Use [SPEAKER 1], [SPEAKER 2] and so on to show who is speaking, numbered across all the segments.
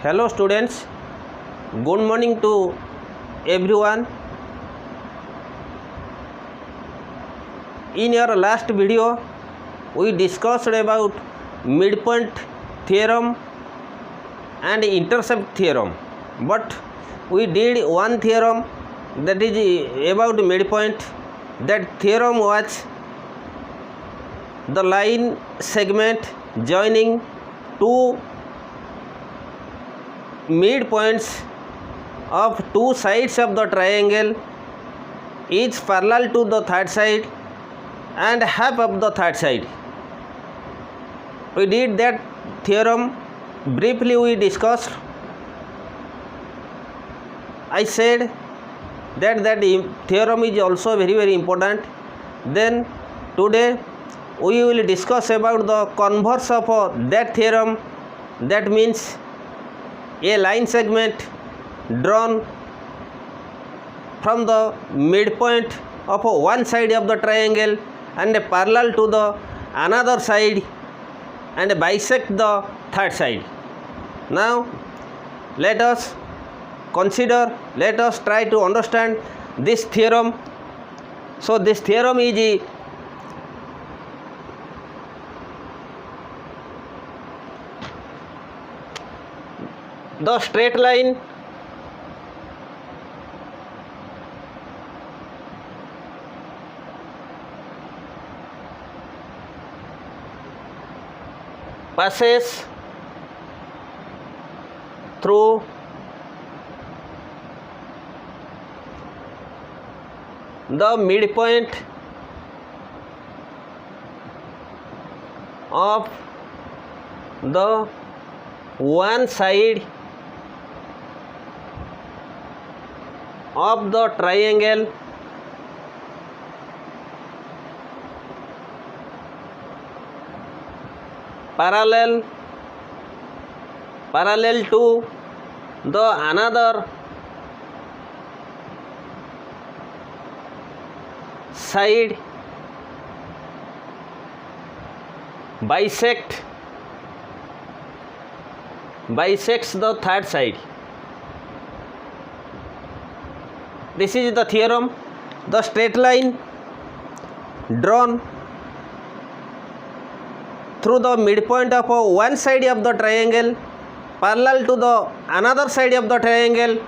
[SPEAKER 1] Hello students, good morning to everyone. In your last video we discussed about midpoint theorem and intercept theorem, but we did one theorem that is about midpoint. That theorem was the line segment joining two midpoints of two sides of the triangle is parallel to the third side and half of the third side. We did that theorem briefly. We discussed. I said that theorem is also very important. Then today we will discuss about the converse of that theorem. That means a line segment drawn from the midpoint of one side of the triangle and parallel to the another side and bisect the third side. Now let us consider, let us try to understand this theorem. So this theorem is the straight line passes through the midpoint of the one side of the triangle parallel to the another side bisects the third side. This is the theorem. The straight line drawn through the midpoint of one side of the triangle parallel to the another side of the triangle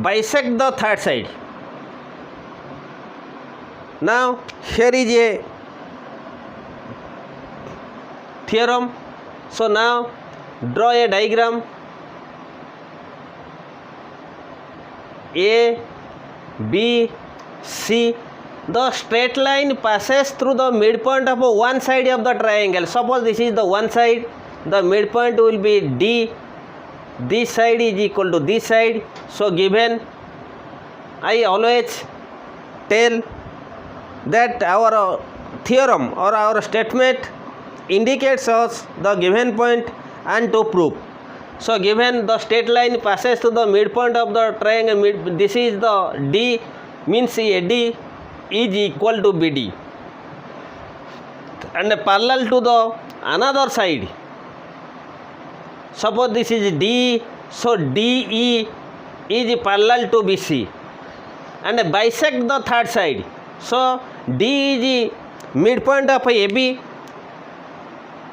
[SPEAKER 1] bisect the third side. Now here is a theorem. So now draw a diagram. A, B, C. The straight line passes through the midpoint of one side of the triangle. Suppose this is the one side, the midpoint will be D. This side is equal to this side. So given, I always tell that our theorem or our statement indicates us the given point and to prove. So given the straight line passes to the midpoint of the triangle, this is the D, means AD is equal to BD, and parallel to the another side. Suppose this is D, so DE is parallel to BC and bisect the third side. So D is midpoint of AB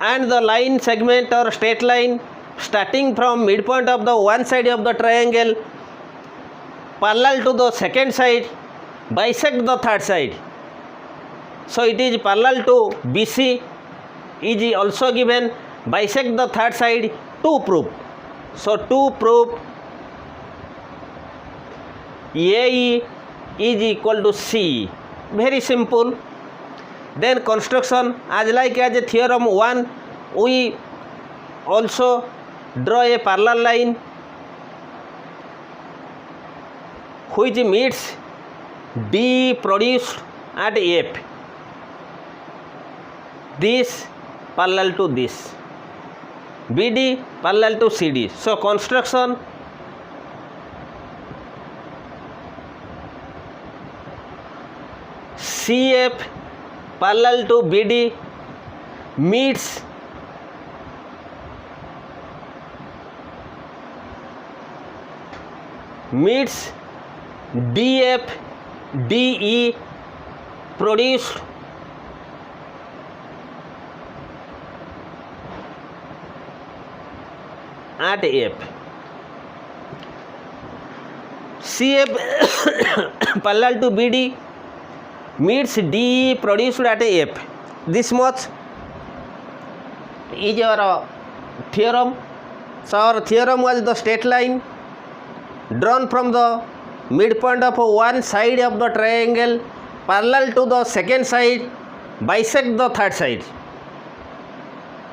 [SPEAKER 1] and the line segment or straight line starting from midpoint of the one side of the triangle parallel to the second side bisect the third side. So it is parallel to BC is also given, bisect the third side to prove. So to prove AE is equal to CE. Very simple. Then construction, as like as a theorem 1, we also draw a parallel line which meets D produced at F. This parallel to this, BD parallel to CD. So construction, CF parallel to BD meets meets DF DE produced at F. CF parallel to BD meets DE produced at F. This much is our theorem. So our theorem was the straight line drawn from the midpoint of one side of the triangle parallel to the second side bisect the third side.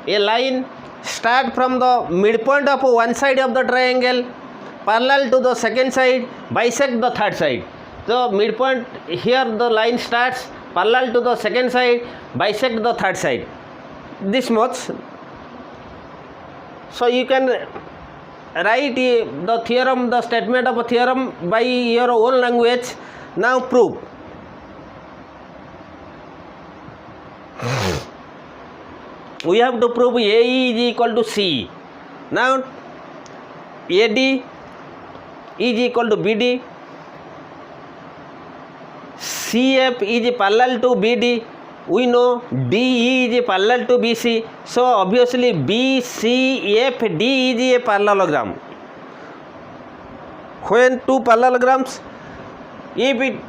[SPEAKER 1] A line start from the midpoint of one side of the triangle parallel to the second side bisect the third side. So midpoint here the line starts parallel to the second side bisect the third side. This much. So you can write the theorem, the statement of a theorem by your own language. Now prove. We have to prove AE is equal to CE. Now AD is equal to BD. CF is parallel to BD. We know DE is parallel to BC. So obviously BCFD is a parallelogram. When two parallelograms, if it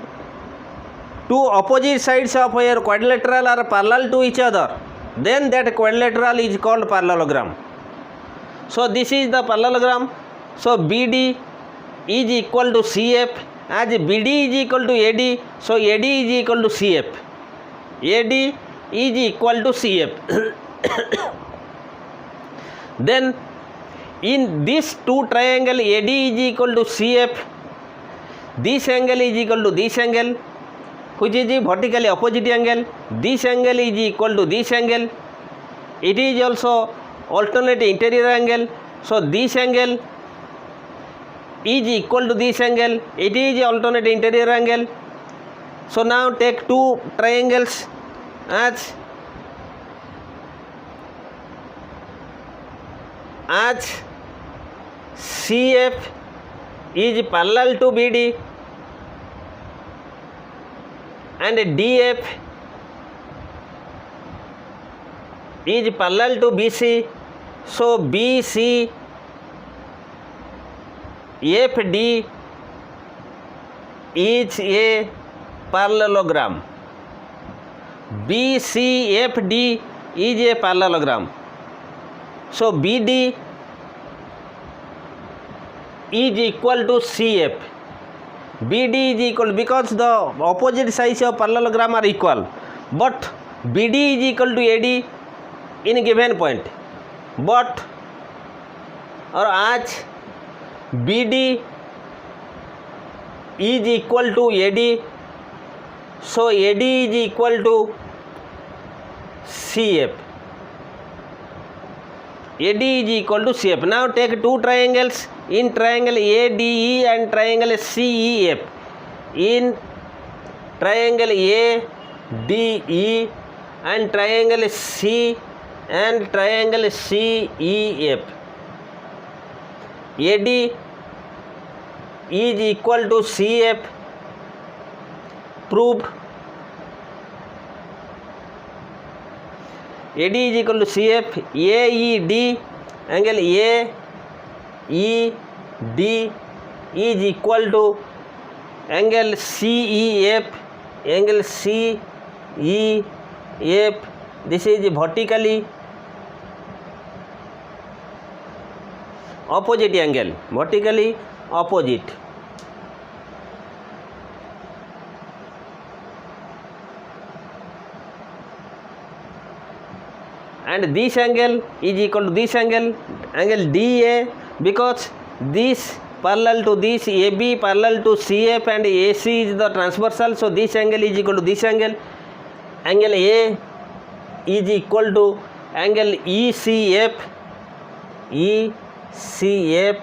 [SPEAKER 1] two opposite sides of a quadrilateral are parallel to each other, then that quadrilateral is called parallelogram. So this is the parallelogram. So BD is equal to CF, as BD is equal to AD, so AD is equal to CF. AD is equal to CF. Then in this two triangle AD is equal to CF, this angle is equal to this angle, which is the vertically opposite angle. This angle is equal to this angle. It is also alternate interior angle. So this angle is equal to this angle. It is alternate interior angle. So now take two triangles as CF is parallel to BD and DF is parallel to BC. So BC FD is a parallelogram. BCFD is a parallelogram. So BD is equal to CF. BD is equal because the opposite sides of parallelogram are equal, but BD is equal to AD in a given point. But or as BD is equal to AD, so AD is equal to CF. AD is equal to CF. Now take two triangles in triangle ADE and triangle CEF. In triangle ADE and triangle C and triangle CEF. AD is equal to CF. Prove. AD is equal to CF. AED angle AED is equal to angle CEF. Angle CEF. This is vertically opposite angle. Vertically opposite. And this angle is equal to this angle DA, because this parallel to this AB parallel to CF and AC is the transversal. So this angle is equal to this angle. Angle A is equal to angle ECF. ECF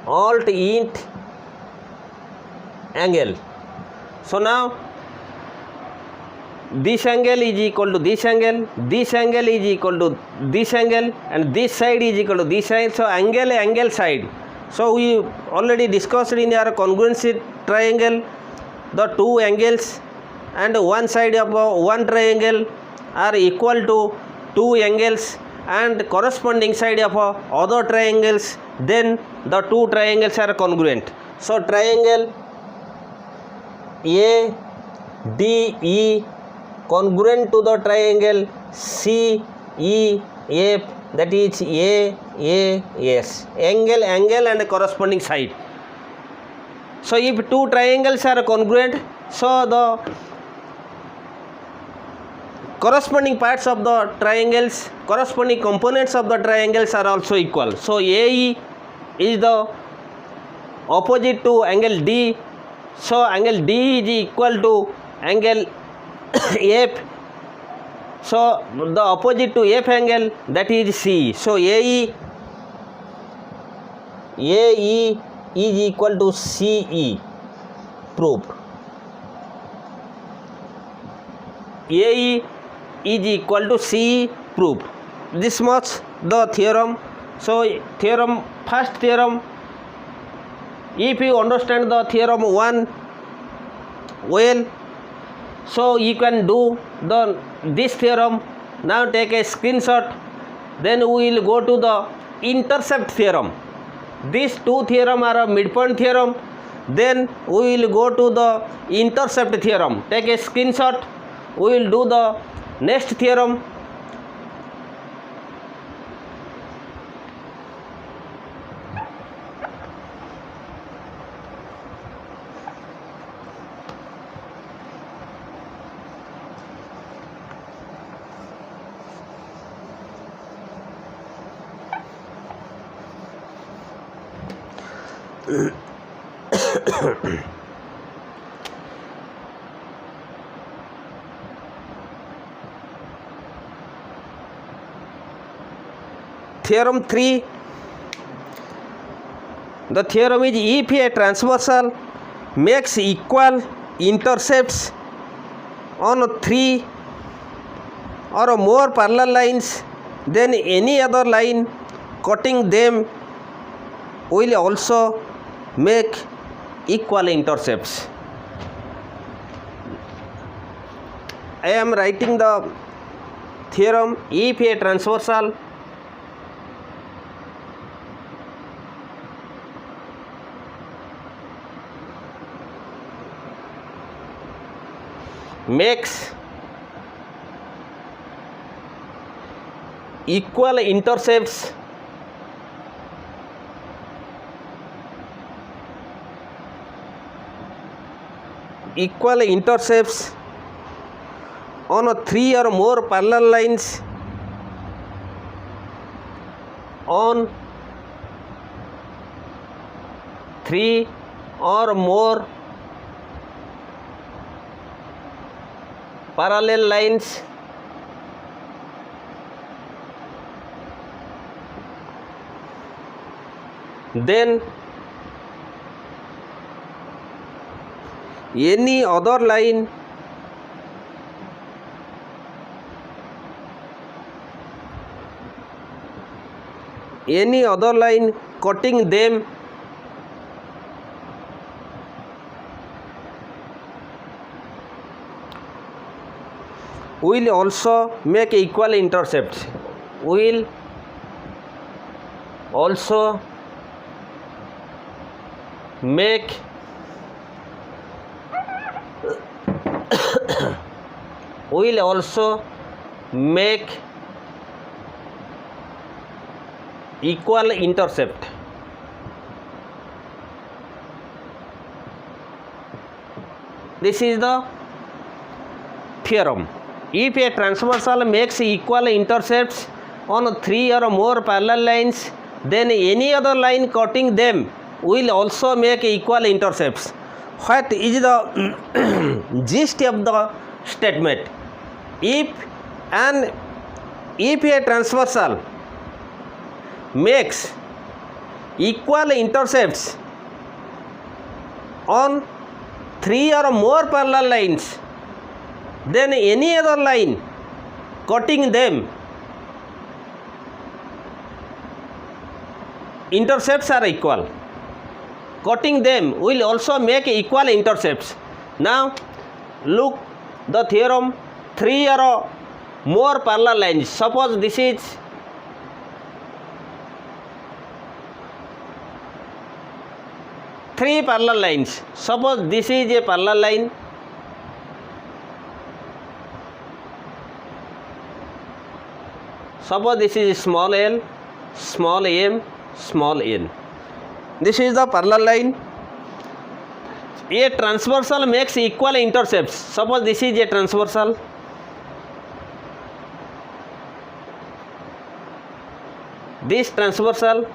[SPEAKER 1] alt int angle. So now this angle is equal to this angle is equal to this angle, and this side is equal to this side. So angle side. So we already discussed in our congruency triangle the two angles and one side of one triangle are equal to two angles and corresponding side of other triangles, then the two triangles are congruent. So triangle ADE congruent to the triangle CEF, that is AAS, angle and corresponding side. So if two triangles are congruent, so the corresponding parts of the triangles, corresponding components of the triangles are also equal. So AE is the opposite to angle D. So angle D is equal to angle F. So the opposite to F angle, that is C. So AE is equal to CE. Proved. AE is equal to CE. Proved. This much the theorem. So theorem, first theorem, if you understand the theorem 1 well, so you can do this theorem. Now take a screenshot, then we will go to the intercept theorem. These two theorem are a midpoint theorem. Then we will go to the intercept theorem. Take a screenshot. We will do the next theorem. Theorem 3. The theorem is if a transversal makes equal intercepts on 3 or more parallel lines, then any other line cutting them will also make equal intercepts. I am writing the theorem if a transversal makes equal intercepts on 3 or more parallel lines on 3 or more parallel lines then any other line cutting them will also make equal intercepts. Will also make equal intercept. This is the theorem. If a transversal makes equal intercepts on 3 or more parallel lines, then any other line cutting them will also make equal intercepts. What is the gist of the statement? If a transversal makes equal intercepts on 3 or more parallel lines, then any other line cutting them intercepts are equal. Cutting them will also make equal intercepts. Now look the theorem, 3 or more parallel lines. Suppose this is three parallel lines. Suppose this is a parallel line. Suppose this is small l, small m, small n. This is the parallel line. A transversal makes equal intercepts. Suppose this is a transversal. This transversal,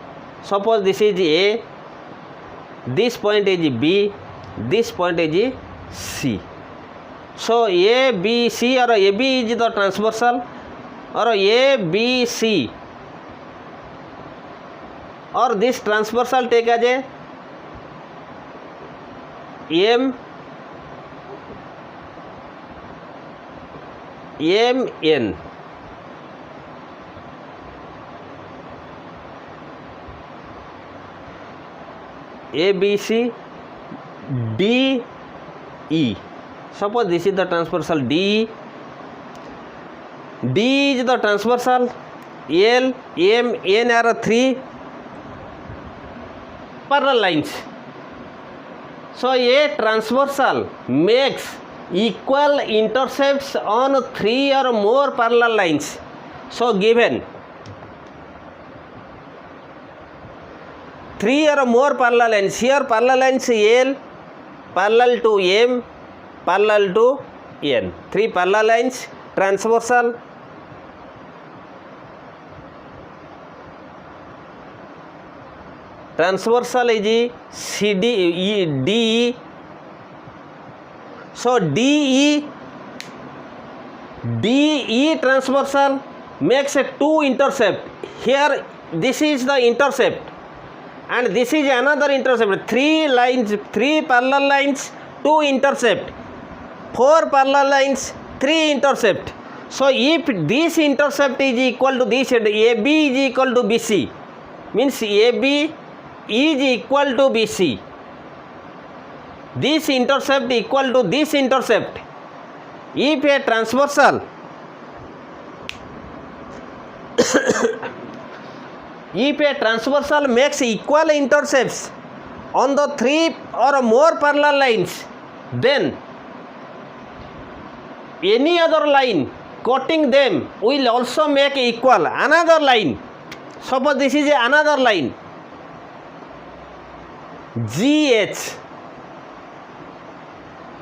[SPEAKER 1] suppose this is A, this point is B, this point is C. So A, B, C or AB is the transversal, or A, B, C, or this transversal take as a M, N. A, B, C, D, E. Suppose this is the transversal D. D is the transversal. L, M, N are 3 parallel lines. So a transversal makes equal intercepts on 3 or more parallel lines. So given 3 or more parallel lines, here parallel lines L parallel to M parallel to N, 3 parallel lines transversal. Transversal is CD, DE. So DE transversal makes a 2 intercept. Here this is the intercept and this is another intercept. 3 lines, 3 parallel lines, 2 intercept. 4 parallel lines, 3 intercept. So if this intercept is equal to this, AB is equal to BC, means AB is equal to BC. This intercept equal to this intercept. If a transversal if a transversal makes equal intercepts on the 3 or more parallel lines, then any other line cutting them will also make equal another line. Suppose this is another line GH,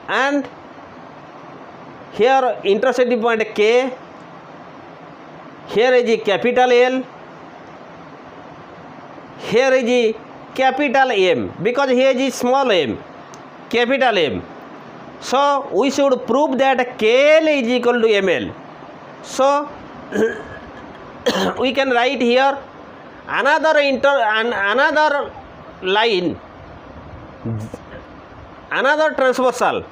[SPEAKER 1] and here intersecting point K, here is a capital L, here is a capital M, because here is small m, capital M. So we should prove that KL is equal to ML. So we can write here another line, another transversal,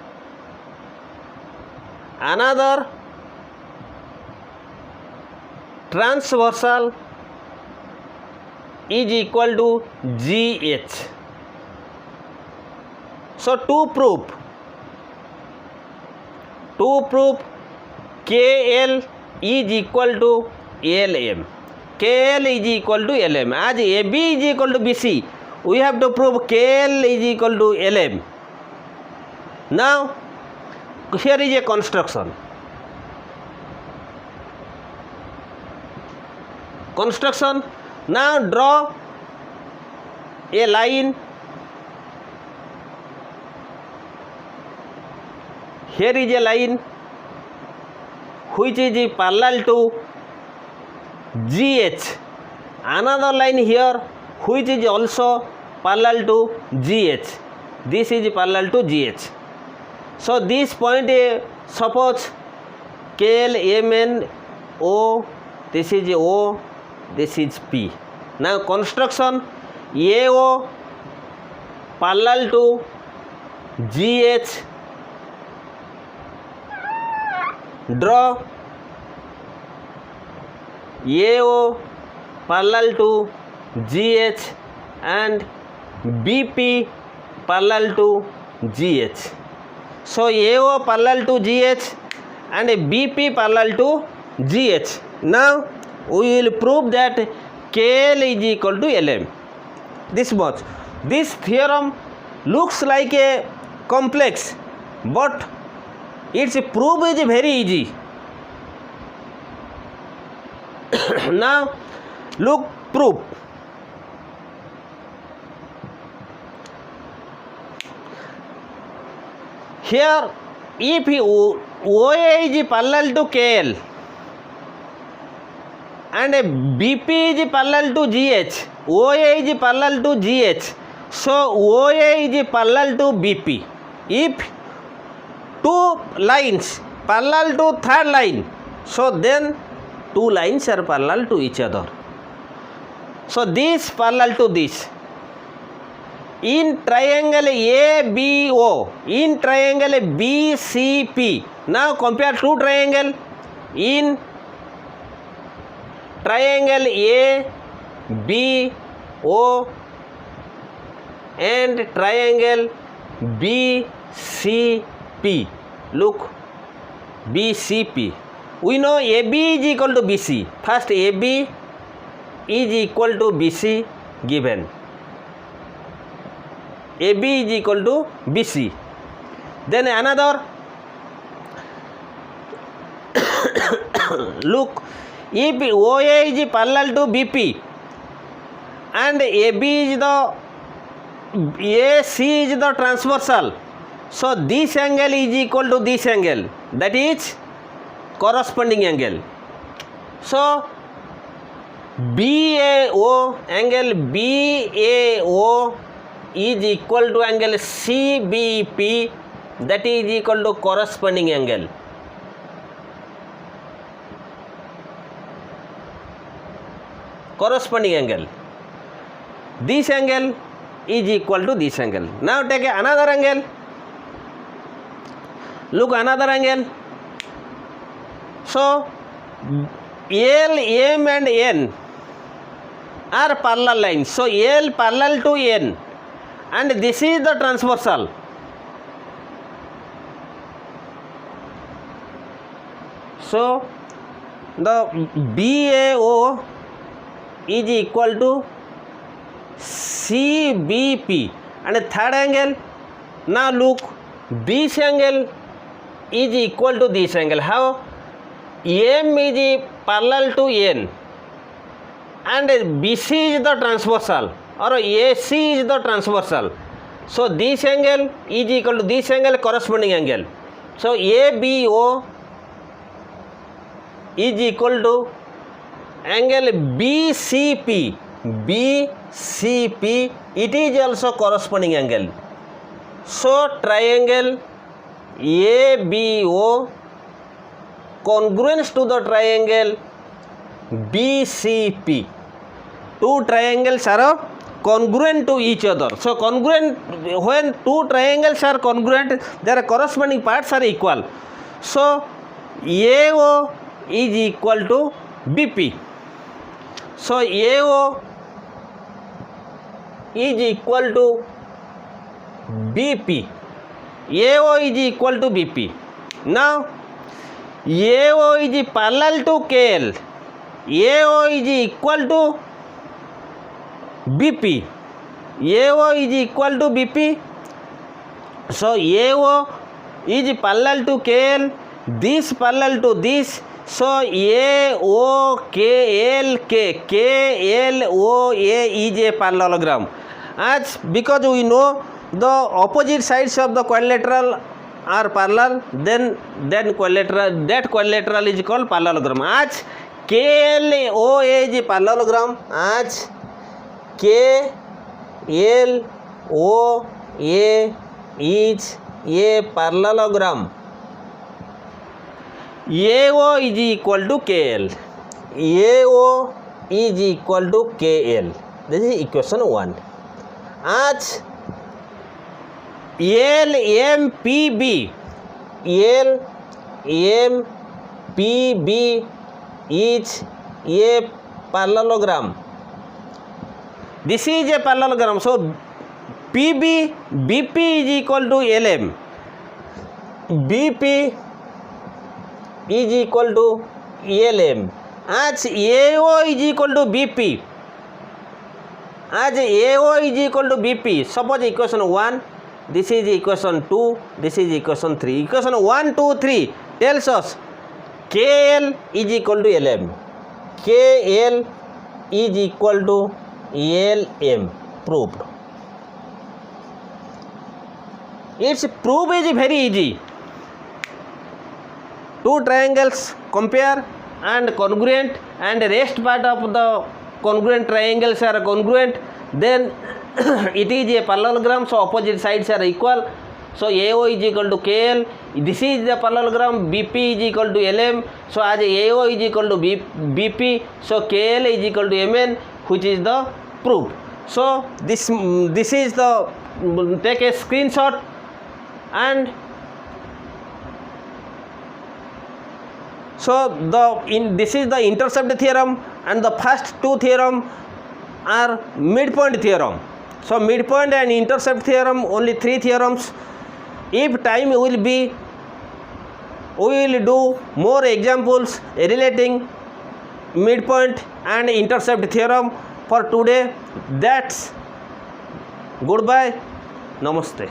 [SPEAKER 1] is equal to GH. So to prove KL is equal to LM, KL is equal to LM. As AB is equal to BC, we have to prove KL is equal to LM. Now here is a construction. Now draw a line. Here is a line which is parallel to GH. Another line here which is also parallel to GH. This is parallel to GH. So this point suppose KL, MN, O, this is O, this is P. Now construction AO parallel to GH draw AO parallel to GH and BP parallel to GH. So AO parallel to GH and BP parallel to GH. Now we will prove that KL is equal to LM. This much. This theorem looks like a complex, but its proof is very easy. Now look proof. Here if OA is parallel to KL and BP is parallel to GH, OA is parallel to GH, so OA is parallel to BP. If two lines parallel to third line, so then two lines are parallel to each other. So this parallel to this. In triangle ABO, in triangle BCP. Now compare two triangle. In triangle ABO and triangle BCP. Look, BCP. We know AB is equal to BC. First AB is equal to BC given. AB is equal to BC. Then another, look, if OA is parallel to BP and AB is the AC is the transversal, so this angle is equal to this angle, that is corresponding angle. So BAO, angle BAO is equal to angle CBP, that is equal to corresponding angle. Corresponding angle. This angle is equal to this angle. Now take another angle. Look, another angle. So L, M and N are parallel lines. So L parallel to N and this is the transversal. So the BAO is equal to CBP and third angle. Now look, this angle is equal to this angle. How? M is parallel to N and BC is the transversal or AC is the transversal. So this angle is equal to this angle, corresponding angle. So ABO is equal to angle BCP. BCP, it is also corresponding angle. So triangle ABO congruent to the triangle BCP. Two triangles are congruent to each other. So congruent, when two triangles are congruent, their corresponding parts are equal. So AO is equal to BP. So AO is equal to BP. AO is equal to BP. Now AO is parallel to KL. AO is equal to BP. AO is equal to BP. So AO is parallel to KL. This parallel to this. So AOKLK, KLOA is a parallelogram. As because we know the opposite sides of the quadrilateral are parallel, then quadrilateral, that quadrilateral is called parallelogram. As KLOA is a parallelogram, as KLOA is a parallelogram. AO is equal to KL. AO is equal to KL. This is equation 1. As LMPB, LMPB PB is a parallelogram. This is a parallelogram. So BP is equal to LM. BP is equal to LM. As AO is equal to BP. As AO is equal to BP. Suppose equation 1. This is equation 2. This is equation 3. Equation 1, 2, 3 tells us KL is equal to LM. KL is equal to LM. Proved. Its proof is very easy. Two triangles compare and congruent, and rest part of the congruent triangles are congruent, then it is a parallelogram, so opposite sides are equal. So AO is equal to KL. This is the parallelogram. BP is equal to LM. So as AO is equal to BP, so KL is equal to MN, which is the proof. So this is the, take a screenshot, and so this is the intercept theorem, and the first two theorem are midpoint theorem. So midpoint and intercept theorem, only 3 theorems. If time will be, we will do more examples relating midpoint and intercept theorem. For today, that's goodbye. Namaste.